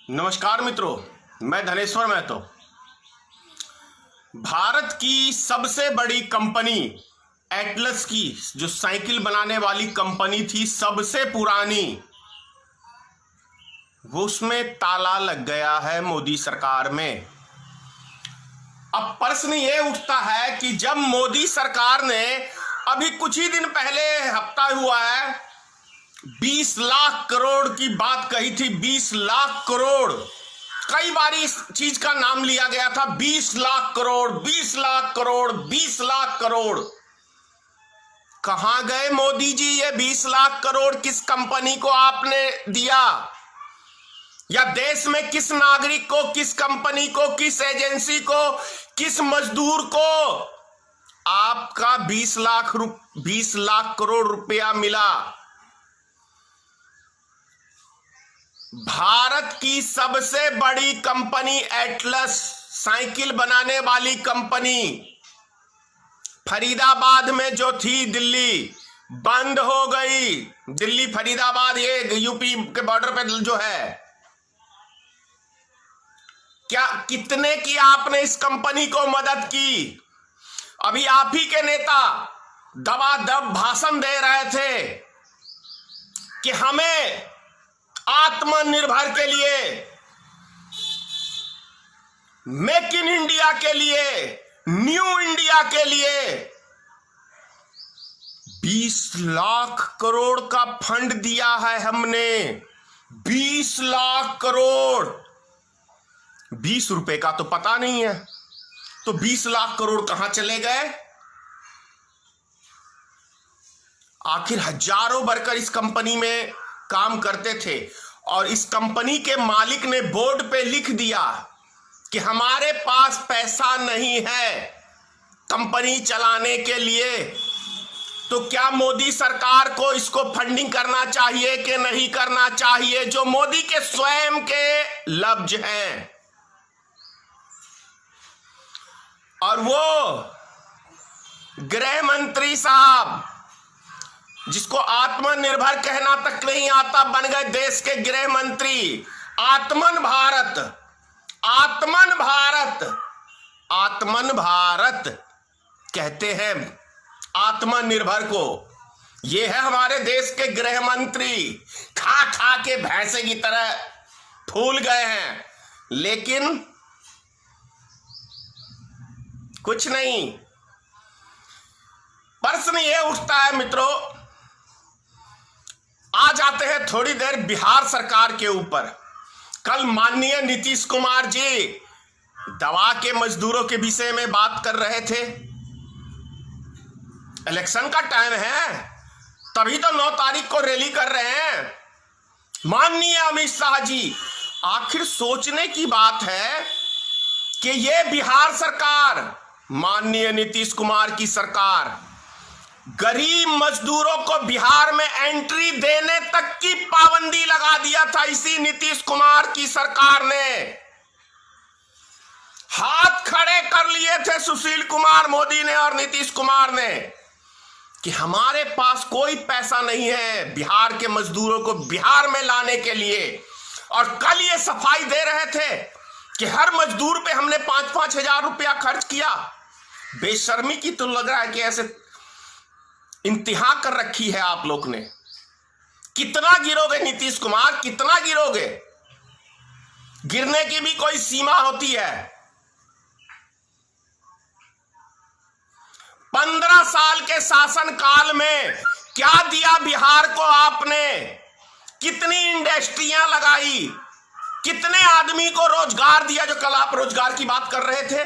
नमस्कार मित्रों, मैं धनेश्वर महतो। भारत की सबसे बड़ी कंपनी एटलस की जो साइकिल बनाने वाली कंपनी थी, सबसे पुरानी, वो उसमें ताला लग गया है मोदी सरकार में। अब प्रश्न ये उठता है कि जब मोदी सरकार ने अभी कुछ ही दिन पहले, हफ्ता हुआ है, 20 लाख करोड़ की बात कही थी। 20 लाख करोड़, कई बार इस चीज का नाम लिया गया था। 20 लाख करोड़, 20 लाख करोड़, 20 लाख करोड़। कहां गए मोदी जी? ये 20 लाख करोड़ किस कंपनी को आपने दिया? या देश में किस नागरिक को, किस कंपनी को, किस एजेंसी को, किस मजदूर को आपका 20 लाख करोड़ रुपया मिला? भारत की सबसे बड़ी कंपनी एटलस, साइकिल बनाने वाली कंपनी, फरीदाबाद में जो थी, दिल्ली बंद हो गई। दिल्ली फरीदाबाद, ये यूपी के बॉर्डर पे जो है। क्या कितने की आपने इस कंपनी को मदद की? अभी आप ही के नेता दबादब भाषण दे रहे थे कि हमें आत्मनिर्भर के लिए, मेक इन इंडिया के लिए, न्यू इंडिया के लिए 20 लाख करोड़ का फंड दिया है हमने। 20 लाख करोड़, 20 रुपए का तो पता नहीं है, तो 20 लाख करोड़ कहां चले गए? आखिर हजारों वर्कर इस कंपनी में काम करते थे और इस कंपनी के मालिक ने बोर्ड पे लिख दिया कि हमारे पास पैसा नहीं है कंपनी चलाने के लिए। तो क्या मोदी सरकार को इसको फंडिंग करना चाहिए कि नहीं करना चाहिए, जो मोदी के स्वयं के लफ्ज हैं? और वो गृह मंत्री साहब, जिसको आत्मनिर्भर कहना तक नहीं आता, बन गए देश के गृह मंत्री। आत्मन भारत, आत्मन भारत, आत्मन भारत कहते हैं आत्मनिर्भर को। ये है हमारे देश के गृह मंत्री। खा खा के भैंसे की तरह फूल गए हैं, लेकिन कुछ नहीं। प्रश्न ये उठता है मित्रों, आ जाते हैं थोड़ी देर बिहार सरकार के ऊपर। कल माननीय नीतीश कुमार जी दवा के मजदूरों के विषय में बात कर रहे थे। इलेक्शन का टाइम है, तभी तो 9 तारीख को रैली कर रहे हैं माननीय अमित शाह जी। आखिर सोचने की बात है कि ये बिहार सरकार, माननीय नीतीश कुमार की सरकार, गरीब मजदूरों को बिहार में एंट्री देने तक की पाबंदी लगा दिया था इसी नीतीश कुमार की सरकार ने। हाथ खड़े कर लिए थे सुशील कुमार मोदी ने और नीतीश कुमार ने कि हमारे पास कोई पैसा नहीं है बिहार के मजदूरों को बिहार में लाने के लिए। और कल ये सफाई दे रहे थे कि हर मजदूर पे हमने 5-5 हजार रुपया खर्च किया। बेशर्मी की तो लग रहा है कि ऐसे इंतहा कर रखी है आप लोग ने। कितना गिरोगे नीतीश कुमार, कितना गिरोगे? गिरने की भी कोई सीमा होती है। 15 साल के शासन काल में क्या दिया बिहार को आपने? कितनी इंडस्ट्रियां लगाई, कितने आदमी को रोजगार दिया? जो कल आप रोजगार की बात कर रहे थे,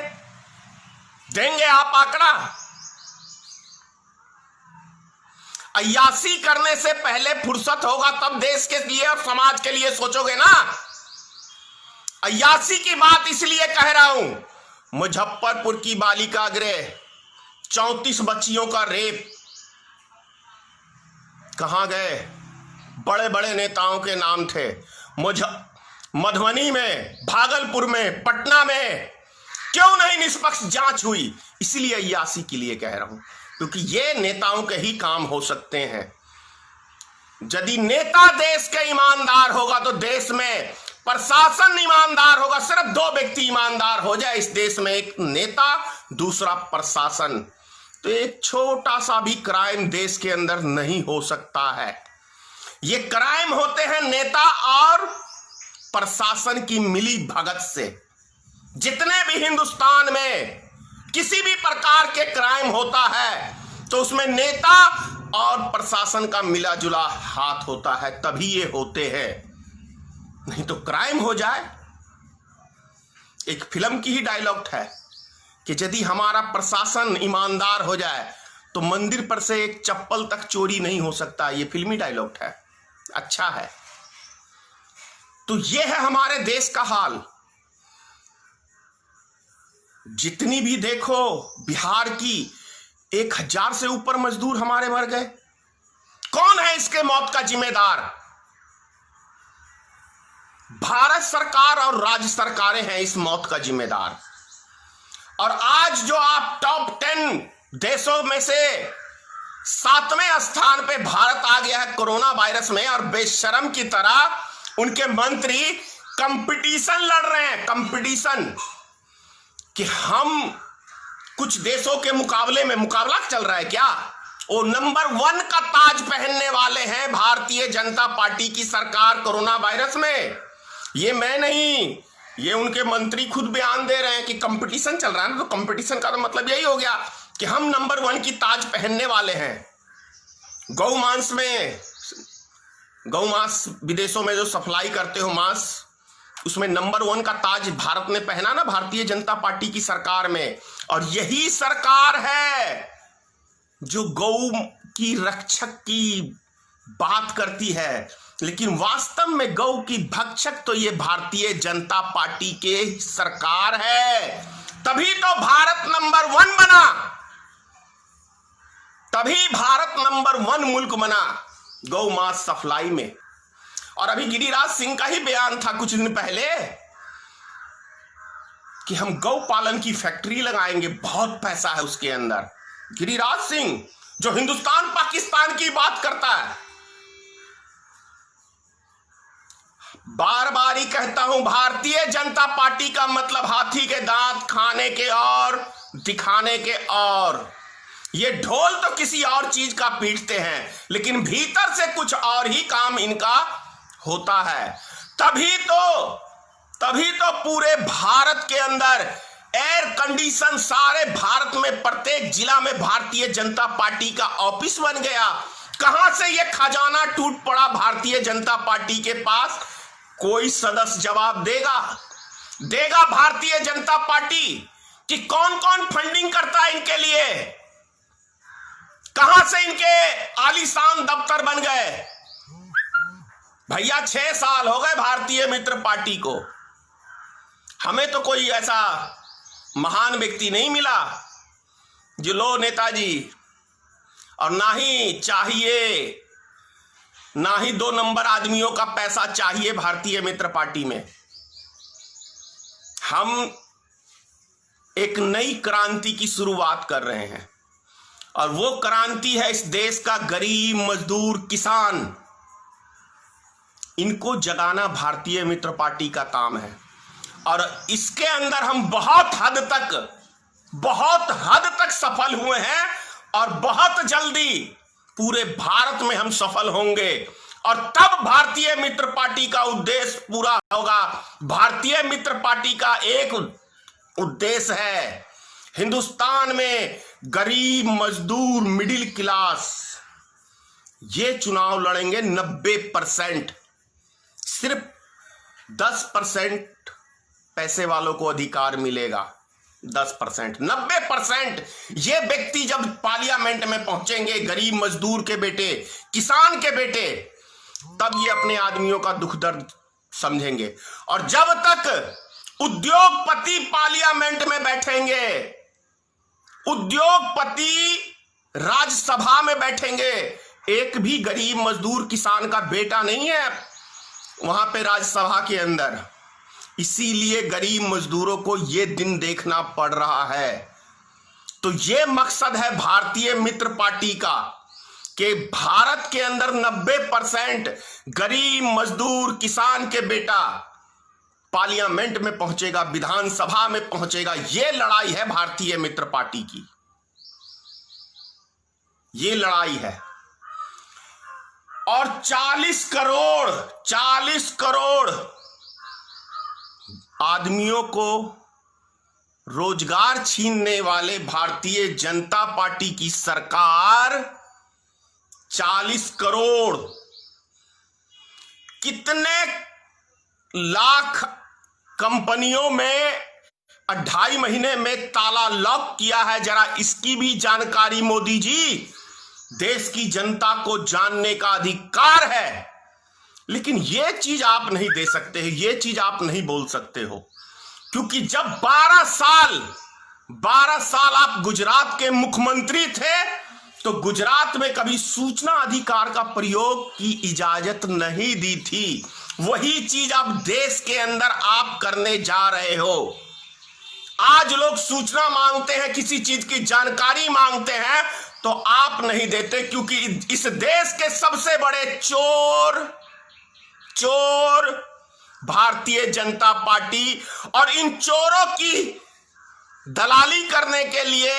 देंगे आप आंकड़ा? अय्यासी करने से पहले फुर्सत होगा तब देश के लिए और समाज के लिए सोचोगे ना। अय्यासी की बात इसलिए कह रहा हूं, मुजफ्फरपुर की बालिका गृह, 34 बच्चियों का रेप, कहां गए? बड़े बड़े नेताओं के नाम थे। मधुबनी में, भागलपुर में, पटना में क्यों नहीं निष्पक्ष जांच हुई? इसलिए अय्यासी के लिए कह रहा हूं, क्योंकि ये नेताओं के ही काम हो सकते हैं। यदि नेता देश का ईमानदार होगा तो देश में प्रशासन ईमानदार होगा, सिर्फ दो व्यक्ति ईमानदार हो जाए इस देश में, एक नेता, दूसरा प्रशासन, तो एक छोटा सा भी क्राइम देश के अंदर नहीं हो सकता है। ये क्राइम होते हैं नेता और प्रशासन की मिली भगत से। जितने भी हिंदुस्तान में किसी भी प्रकार के क्राइम होता है तो उसमें नेता और प्रशासन का मिला जुला हाथ होता है, तभी ये होते हैं, नहीं तो क्राइम हो जाए। एक फिल्म की ही डायलॉग है कि यदि हमारा प्रशासन ईमानदार हो जाए तो मंदिर पर से एक चप्पल तक चोरी नहीं हो सकता। ये फिल्मी डायलॉग है, अच्छा है। तो ये है हमारे देश का हाल। जितनी भी देखो, बिहार की 1000 से ऊपर मजदूर हमारे मर गए। कौन है इसके मौत का जिम्मेदार? भारत सरकार और राज्य सरकारें हैं इस मौत का जिम्मेदार। और आज जो आप टॉप 10 देशों में से 7वें स्थान पे भारत आ गया है कोरोना वायरस में, और बेशरम की तरह उनके मंत्री कंपटीशन लड़ रहे हैं, कंपटीशन कि हम कुछ देशों के मुकाबले में, मुकाबला चल रहा है क्या, वो नंबर 1 का ताज पहनने वाले हैं भारतीय जनता पार्टी की सरकार कोरोना वायरस में। ये मैं नहीं, ये उनके मंत्री खुद बयान दे रहे हैं कि कंपटीशन चल रहा है ना, तो कंपटीशन का तो मतलब यही हो गया कि हम नंबर 1 की ताज पहनने वाले हैं। गौ मांस विदेशों में जो सप्लाई करते हो मांस, उसमें नंबर 1 का ताज भारत ने पहना ना, भारतीय जनता पार्टी की सरकार में। और यही सरकार है जो गौ की रक्षक की बात करती है, लेकिन वास्तव में गौ की भक्षक तो ये भारतीय जनता पार्टी के सरकार है। तभी तो भारत नंबर 1 बना, तभी भारत नंबर 1 मुल्क बना गौ मांस सप्लाई में। और अभी गिरिराज सिंह का ही बयान था कुछ दिन पहले कि हम गौ पालन की फैक्ट्री लगाएंगे, बहुत पैसा है उसके अंदर। गिरिराज सिंह जो हिंदुस्तान पाकिस्तान की बात करता है, बार बार ही कहता हूं, भारतीय जनता पार्टी का मतलब हाथी के दांत खाने के और दिखाने के और। ये ढोल तो किसी और चीज का पीटते हैं, लेकिन भीतर से कुछ और ही काम इनका होता है। तभी तो पूरे भारत के अंदर एयर कंडीशन, सारे भारत में प्रत्येक जिला में भारतीय जनता पार्टी का ऑफिस बन गया। कहां से ये खजाना टूट पड़ा भारतीय जनता पार्टी के पास? कोई सदस्य जवाब देगा भारतीय जनता पार्टी कि कौन कौन फंडिंग करता है इनके लिए? कहां से इनके आलीशान दफ्तर बन गए? भैया 6 साल हो गए भारतीय मित्र पार्टी को, हमें तो कोई ऐसा महान व्यक्ति नहीं मिला जो लो नेताजी, और ना ही चाहिए, ना ही 2 नंबर आदमियों का पैसा चाहिए भारतीय मित्र पार्टी में। हम एक नई क्रांति की शुरुआत कर रहे हैं, और वो क्रांति है इस देश का गरीब मजदूर किसान। इनको जगाना भारतीय मित्र पार्टी का काम है, और इसके अंदर हम बहुत हद तक सफल हुए हैं, और बहुत जल्दी पूरे भारत में हम सफल होंगे। और तब भारतीय मित्र पार्टी का उद्देश्य पूरा होगा। भारतीय मित्र पार्टी का एक उद्देश्य है, हिंदुस्तान में गरीब मजदूर मिडिल क्लास ये चुनाव लड़ेंगे 90%। सिर्फ 10% पैसे वालों को अधिकार मिलेगा, 10%। 90% ये व्यक्ति जब पार्लियामेंट में पहुंचेंगे, गरीब मजदूर के बेटे, किसान के बेटे, तब ये अपने आदमियों का दुख दर्द समझेंगे। और जब तक उद्योगपति पार्लियामेंट में बैठेंगे, उद्योगपति राज्यसभा में बैठेंगे, एक भी गरीब मजदूर किसान का बेटा नहीं है वहां पे राज्यसभा के अंदर। इसीलिए गरीब मजदूरों को ये दिन देखना पड़ रहा है। तो ये मकसद है भारतीय मित्र पार्टी का कि भारत के अंदर 90% गरीब मजदूर किसान के बेटा पार्लियामेंट में पहुंचेगा, विधानसभा में पहुंचेगा। यह लड़ाई है भारतीय मित्र पार्टी की, ये लड़ाई है। और 40 करोड़ आदमियों को रोजगार छीनने वाले भारतीय जनता पार्टी की सरकार 40 करोड़ कितने लाख कंपनियों में 2.5 महीने में ताला लॉक किया है, जरा इसकी भी जानकारी मोदी जी। देश की जनता को जानने का अधिकार है, लेकिन यह चीज आप नहीं दे सकते हैं, यह चीज आप नहीं बोल सकते हो, क्योंकि जब 12 साल आप गुजरात के मुख्यमंत्री थे तो गुजरात में कभी सूचना अधिकार का प्रयोग की इजाजत नहीं दी थी। वही चीज अब देश के अंदर आप करने जा रहे हो। आज लोग सूचना मांगते हैं, किसी चीज की जानकारी मांगते हैं तो आप नहीं देते, क्योंकि इस देश के सबसे बड़े चोर भारतीय जनता पार्टी, और इन चोरों की दलाली करने के लिए,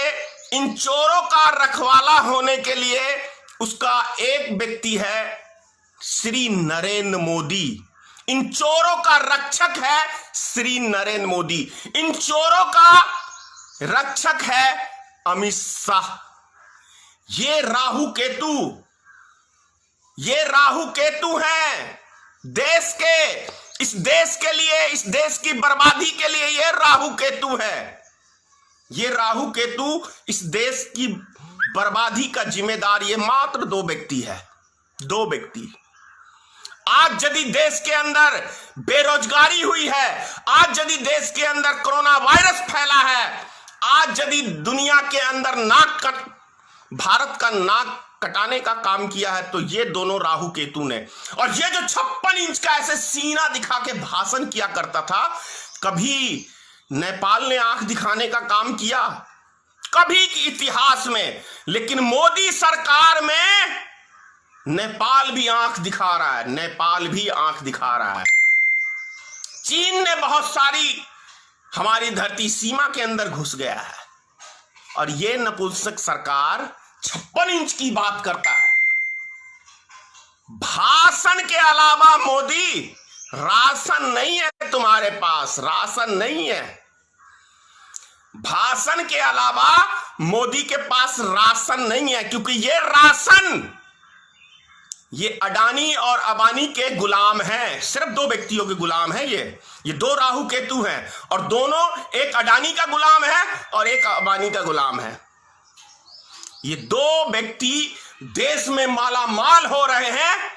इन चोरों का रखवाला होने के लिए उसका एक व्यक्ति है श्री नरेंद्र मोदी। इन चोरों का रक्षक है श्री नरेंद्र मोदी, इन चोरों का रक्षक है अमित शाह। ये राहु केतु हैं देश के, इस देश के लिए, इस देश की बर्बादी के लिए ये राहु केतु है। ये राहु केतु इस देश की बर्बादी का जिम्मेदार ये मात्र 2 व्यक्ति है, 2 व्यक्ति। आज यदि देश के अंदर बेरोजगारी हुई है, आज यदि देश के अंदर कोरोना वायरस फैला है, आज यदि दुनिया के अंदर भारत का नाक कटाने का काम किया है, तो ये दोनों राहु केतु ने। और ये जो 56 इंच का ऐसे सीना दिखा के भाषण किया करता था, कभी नेपाल ने आंख दिखाने का काम किया? कभी इतिहास में। लेकिन मोदी सरकार में नेपाल भी आंख दिखा रहा है, नेपाल भी आंख दिखा रहा है। चीन ने बहुत सारी हमारी धरती सीमा के अंदर घुस गया है, और ये नपुंसक सरकार 56 इंच की बात करता है। भाषण के अलावा मोदी, राशन नहीं है तुम्हारे पास, राशन नहीं है। भाषण के अलावा मोदी के पास राशन नहीं है, क्योंकि ये राशन ये अडानी और अंबानी के गुलाम हैं। सिर्फ 2 व्यक्तियों के गुलाम हैं ये 2 राहु केतु हैं, और दोनों, एक अडानी का गुलाम है और एक अंबानी का गुलाम है। ये 2 व्यक्ति देश में माला माल हो रहे हैं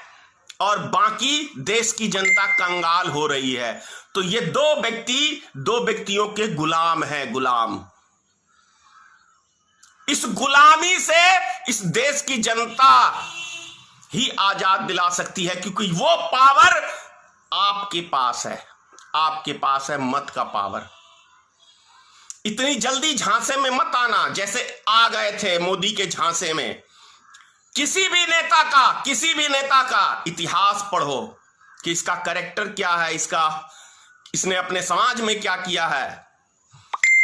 और बाकी देश की जनता कंगाल हो रही है। तो ये 2 व्यक्तियों के गुलाम हैं, गुलाम। इस गुलामी से इस देश की जनता ही आजाद दिला सकती है, क्योंकि वो पावर आपके पास है, आपके पास है मत का पावर। इतनी जल्दी झांसे में मत आना जैसे आ गए थे मोदी के झांसे में। किसी भी नेता का इतिहास पढ़ो कि इसका कैरेक्टर क्या है, इसने अपने समाज में क्या किया है,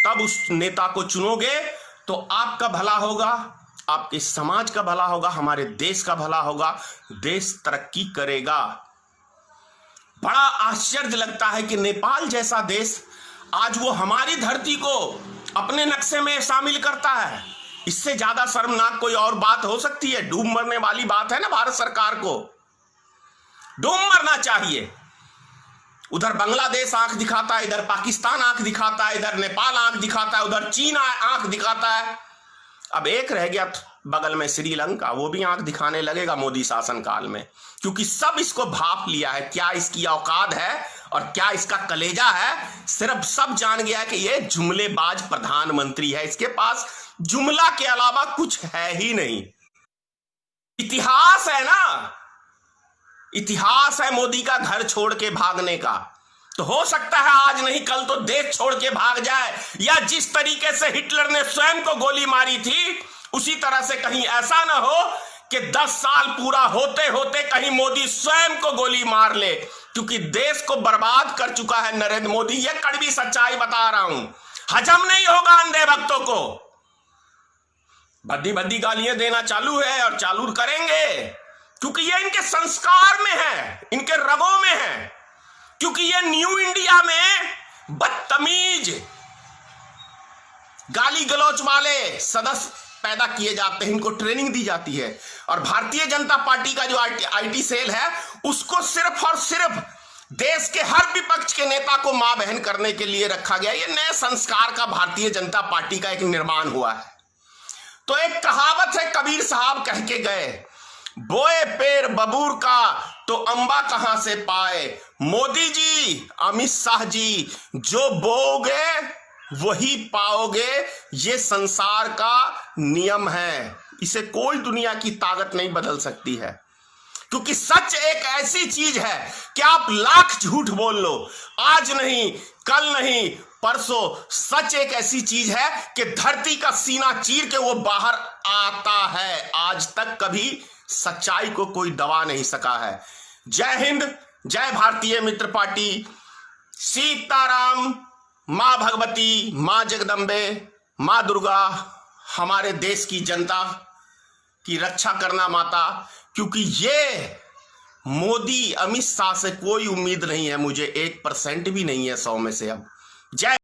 तब उस नेता को चुनोगे तो आपका भला होगा, आपके समाज का भला होगा, हमारे देश का भला होगा, देश तरक्की करेगा। बड़ा आश्चर्य लगता है कि नेपाल जैसा देश आज वो हमारी धरती को अपने नक्शे में शामिल करता है। इससे ज्यादा शर्मनाक कोई और बात हो सकती है? डूब मरने वाली बात है ना। भारत सरकार को डूब मरना चाहिए। उधर बांग्लादेश आंख दिखाता है, इधर पाकिस्तान आंख दिखाता है, इधर नेपाल आंख दिखाता है, उधर चीन आंख दिखाता है। अब एक रह गया बगल में श्रीलंका, वो भी आंख दिखाने लगेगा मोदी शासनकाल में, क्योंकि सब इसको भाप लिया है। क्या इसकी औकात है और क्या इसका कलेजा है, सिर्फ सब जान गया कि ये जुमलेबाज प्रधानमंत्री है। इसके पास जुमला के अलावा कुछ है ही नहीं। इतिहास है ना, इतिहास है मोदी का घर छोड़ के भागने का। तो हो सकता है आज नहीं कल तो देश छोड़ के भाग जाए, या जिस तरीके से हिटलर ने स्वयं को गोली मारी थी उसी तरह से कहीं ऐसा ना हो कि 10 साल पूरा होते होते कहीं मोदी स्वयं को गोली मार ले। क्योंकि देश को बर्बाद कर चुका है नरेंद्र मोदी। यह कड़वी सच्चाई बता रहा हूं, हजम नहीं होगा अंधे भक्तों को। भद्दी भद्दी गालियां देना चालू है और चालू करेंगे, क्योंकि ये इनके संस्कार में है, इनके रगों में है। क्योंकि ये न्यू इंडिया में बदतमीज, गाली गलौच वाले सदस्य पैदा किए जाते हैं, इनको ट्रेनिंग दी जाती है। और भारतीय जनता पार्टी का जो आईटी सेल है, उसको सिर्फ और सिर्फ देश के हर विपक्ष के नेता को मां बहन करने के लिए रखा गया। ये नए संस्कार का भारतीय जनता पार्टी का एक निर्माण हुआ है। तो एक कहावत है, कबीर साहब कह के गए, बोए पेड़ बबूर का तो अंबा कहां से पाए। मोदी जी, अमित शाह जी, जो बोओगे वही पाओगे, ये संसार का नियम है। इसे कोई दुनिया की ताकत नहीं बदल सकती है, क्योंकि सच एक ऐसी चीज है कि आप लाख झूठ बोल लो, आज नहीं, कल नहीं, परसों, सच एक ऐसी चीज है कि धरती का सीना चीर के वो बाहर आता है। आज तक कभी सच्चाई को कोई दबा नहीं सका है। जय हिंद, जय भारतीय मित्र पार्टी, सीताराम, मां भगवती, मां जगदम्बे, मां दुर्गा हमारे देश की जनता की रक्षा करना माता। क्योंकि ये मोदी अमित शाह से कोई उम्मीद नहीं है मुझे, 1% भी नहीं है 100 में से। अब जय